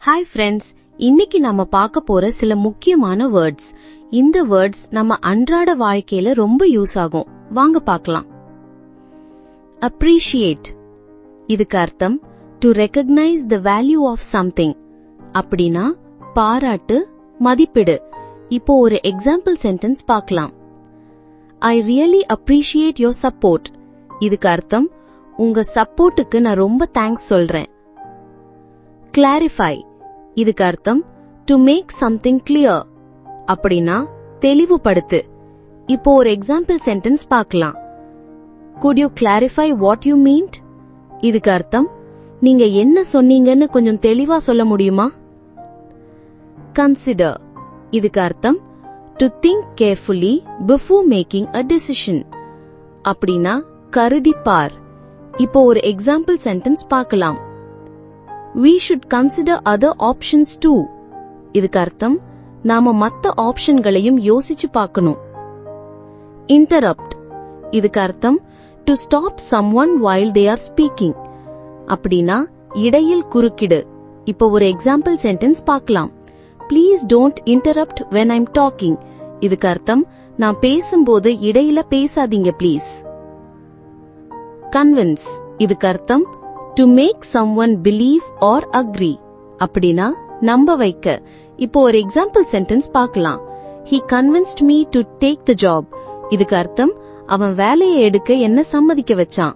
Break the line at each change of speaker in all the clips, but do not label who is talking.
Hi friends, இன்னைக்கு நம்ம பார்க்க போற சில முக்கியமான வேர்ட்ஸ். இந்த வேர்ட்ஸ் நம்ம அன்றாட வாழ்க்கையில ரொம்ப யூஸ் ஆகும். வாங்க பார்க்கலாம். அப்ரிஷியேட். இதுக்கு அர்த்தம் to recognise the value of something. அப்படின்னா பாராட்டு, மதிப்பிடு. இப்போ ஒரு எக்ஸாம்பிள் சென்டென்ஸ் பார்க்கலாம். I really appreciate your support. இதுக்கு அர்த்தம் உங்க சப்போர்ட்டுக்கு நான் ரொம்ப தேங்க்ஸ் சொல்றேன். கிளாரிஃபை. இதுக்கு அர்த்தம் டு மேக் சம்திங் கிளியர். அப்படின்னா தெளிவுபடுத்து. இப்போ ஒரு எக்ஸாம்பிள் சென்டென்ஸ் பார்க்கலாம். Good you clarify what you meant? இதுக்கு அர்த்தம் நீங்க என்ன சொன்னீங்கன்னு கொஞ்சம் தெளிவா சொல்ல முடியுமா? கன்சிடர். இதுக்கு அர்த்தம் to think carefully before making a decision. அப்படின்னா கருதி பார். இப்போ ஒரு எக்ஸாம்பிள் சென்டென்ஸ் பார்க்கலாம். We should consider other options too. இதுக்கு அர்த்தம் நாம மத்த ஆப்ஷன்களையும் யோசிச்சு பார்க்கணும். Interrupt. இதுக்கு அர்த்தம் to stop someone while they are speaking. அப்படின்னா இடையில் குறுக்கிடு. இப்போ ஒரு எக்ஸாம்பிள் சென்டென்ஸ் பார்க்கலாம். Please don't interrupt when I'm talking. இதுக்கு அர்த்தம் நான் பேசும்போது இடையில பேசாதீங்க ப்ளீஸ். Convince. இதுக்கு அர்த்தம் to make someone believe or agree. அப்படின்னா நம்ப வைக்க. இப்போ ஒரு எக்ஸாம்பிள் சென்டென்ஸ் பார்க்கலாம். He convinced me to take the job. இதுக்கு அர்த்தம் அவன் வேலையை எடுக்க என்ன சம்மதிக்க வச்சான்.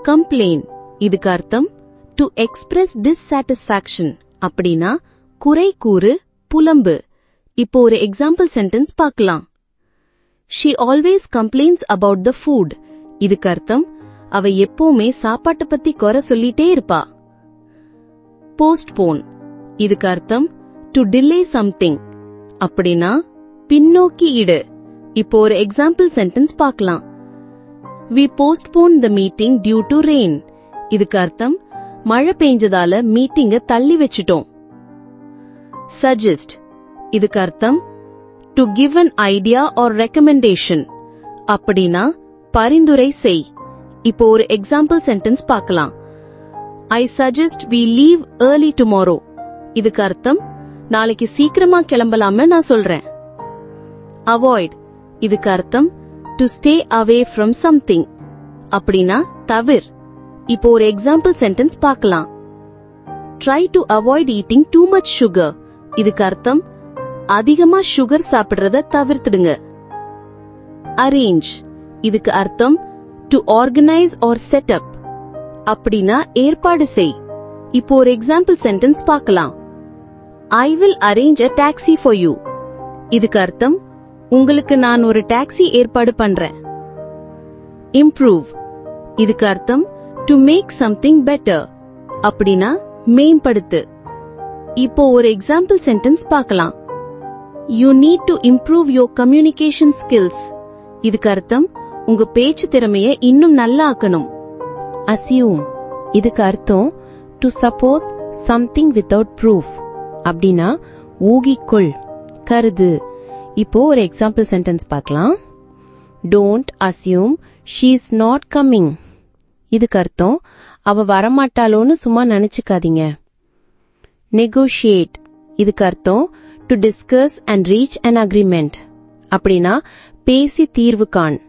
Complain. இதுக்கு அர்த்தம் to express dissatisfaction. அப்படின்னா குறை கூறு, புலம்பு. இப்போ ஒரு எக்ஸாம்பிள் சென்டென்ஸ் பார்க்கலாம். She always complains about the food. இதுக்கு அர்த்தம் அவ எப்பவுமே சாப்பாட்ட பத்தி குறை சொல்லிட்டே இருப்பா. போஸ்ட்போன். இதுக்கு அர்த்தம் டு டிலே சம்திங். அப்படின்னா பின்னோக்கி இடு. இப்போ ஒரு எக்ஸாம்பிள் சென்டென்ஸ் பார்க்கலாம். We postponed the meeting due to rain. இதுக்கு அர்த்தம் மழை பெஞ்சதால மீட்டிங்க தள்ளி வச்சிட்டோம். Suggest. இதுக்கு அர்த்தம் to give an idea or recommendation. அப்படின்னா பரிந்துரை செய். இப்போ ஒரு எக்ஸாம்பிள் சென்டென்ஸ் பார்க்கலாம். I suggest we leave early tomorrow. இதுக்கு அர்த்தம் நாளைக்கு சீக்கிரமா கிளம்பலாம்னு நான் சொல்றேன். Avoid. இதுக்கு அர்த்தம் to stay away from something. அப்படின்னா தவிர். இப்போ ஒரு எக்ஸாம்பிள் சென்டென்ஸ் பார்க்கலாம். Try to avoid eating too much sugar. இதுக்கு அர்த்தம் அதிகமா சுகர் சாப்பிடுறத தவிர்த்துடுங்க. Arrange. இதுக்கு அர்த்தம் to organize or set up. அப்படின்னா ஏற்பாடு செய். இப்போ ஒரு எக்ஸாம்பிள் சென்டென்ஸ் பார்க்கலாம். I will arrange a taxi for you. இதுக்கு அர்த்தம் உங்களுக்கு நான் ஒரு டாக்ஸி ஏற்பாடு பண்றேன். Improve. இதுக்கு அர்த்தம் to make something better. அப்படின்னா மேம்படுத்து. இப்போ ஒரு எக்ஸாம்பிள் சென்டென்ஸ் பார்க்கலாம். You need to improve your communication skills. இதுக்கு அர்த்தம் உங்க பேச்சு திறமையை இன்னும் நல்லா ஆக்கணும். Assume. இதுக்கு அர்த்தம் to suppose something without proof. அப்படின்னா ஊகிக்கொள், கருது. இப்போ ஒரு எக்ஸாம்பிள் சென்டென்ஸ் பார்க்கலாம். Don't assume she is not coming. இதுக்கு அர்த்தம் அவ வரமாட்டாளோன்னு சும்மா நினைச்சுக்காதீங்க. Negotiate. இதுக்கு அர்த்தம் to discuss and reach an agreement. அப்படின்னா பேசி தீர்வு காண்.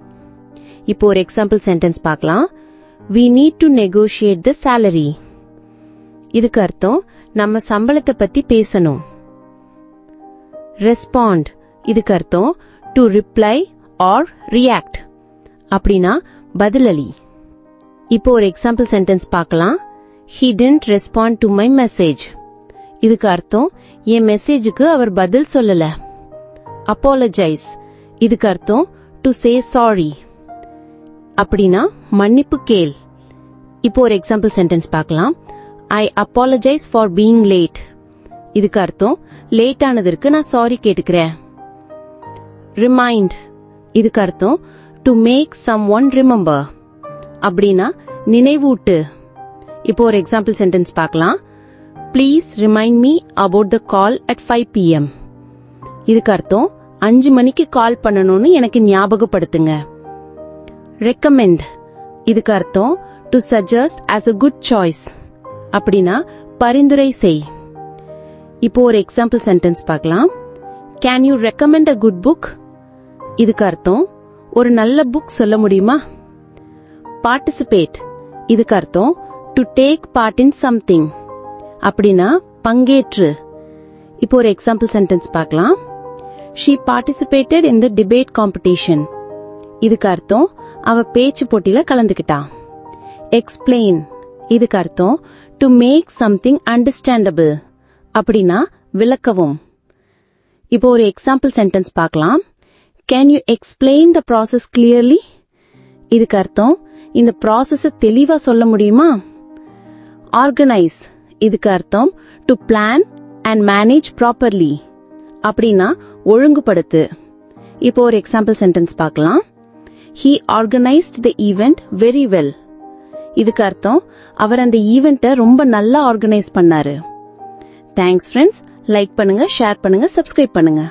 இப்போ ஒரு எக்ஸாம்பிள் சென்டென்ஸ் பார்க்கலாம். We need to negotiate the salary. இதுக்கு அர்த்தம் நம்ம சம்பளத்தை பத்தி பேசணும். Respond. இதுக்கு அர்த்தம் to reply or react. அப்படின்னா பதிலளி. இப்போ ஒரு எக்ஸாம்பிள் சென்டென்ஸ் பார்க்கலாம். He didn't respond to my message. இதுக்கு அர்த்தம் என் மெசேஜுக்கு அவர் பதில் சொல்லல. Apologize. இதுக்கு அர்த்தம் to say sorry. அப்படின்னா மன்னிப்பு கேள். இப்போ ஒரு எக்ஸாம்பிள் சென்டென்ஸ் பார்க்கலாம். I apologize for being late. இதுக்கு அர்த்தம் லேட் ஆனதற்கு நான் சாரி கேட்டுக்கிறேன். Remind. இதுக்கு அர்த்தம் to make someone remember. அப்படின்னா நினைவூட்டு. இப்போ ஒரு எக்ஸாம்பிள் சென்டென்ஸ் பார்க்கலாம். Please remind me about the call at 5 p.m. இதுக்கு அர்த்தம் 5 மணிக்கு கால் பண்ணணும்னு எனக்கு ஞாபகப்படுத்துங்க. Recommend. இதுக்கு அர்த்தம் to suggest as a good choice. அப்படின்னா பரிந்துரை செய். இப்போ ஒரு எக்ஸாம்பிள் சென்டென்ஸ் பார்க்கலாம். Can you recommend a good book? இதுக்கு அர்த்தம் ஒரு நல்ல புக் சொல்ல முடியுமா? பார்ட்டிசிபேட் இதுக்கு அர்த்தம் to take part in something, அப்படின்னா பங்கேற்று. இப்போ ஒரு எக்ஸாம்பிள் சென்டென்ஸ் பார்க்கலாம். She participated in the debate competition. இதுக்கு அர்த்தம் அவ பேச்சு போட்டியில கலந்துக்கிட்டா. எக்ஸ்பிளைன் இதுக்கு அர்த்தம் டு மேக் சம்திங் அண்டர்ஸ்டாண்டபிள், அப்படின்னா விளக்கவும். இப்போ ஒரு எக்ஸாம்பிள் சென்டென்ஸ் பார்க்கலாம். Can you explain the process clearly? இதுக்கு அர்த்தம் இந்த ப்ராசஸ தெளிவா சொல்ல முடியுமா? ஆர்கனைஸ் இதுக்கு அர்த்தம் to plan and manage properly, அப்படின்னா ஒழுங்குபடுத்து. இப்போ ஒரு எக்ஸாம்பிள் சென்டென்ஸ் பார்க்கலாம். He organized the event very well. இதுக்கு அர்த்தம் அவர் அந்த ஈவெண்ட்டை ரொம்ப நல்லா ஆர்கனைஸ் பண்ணாரு. Thanks friends. லைக் பண்ணுங்க, ஷேர் பண்ணுங்க, சப்ஸ்கிரைப் பண்ணுங்க.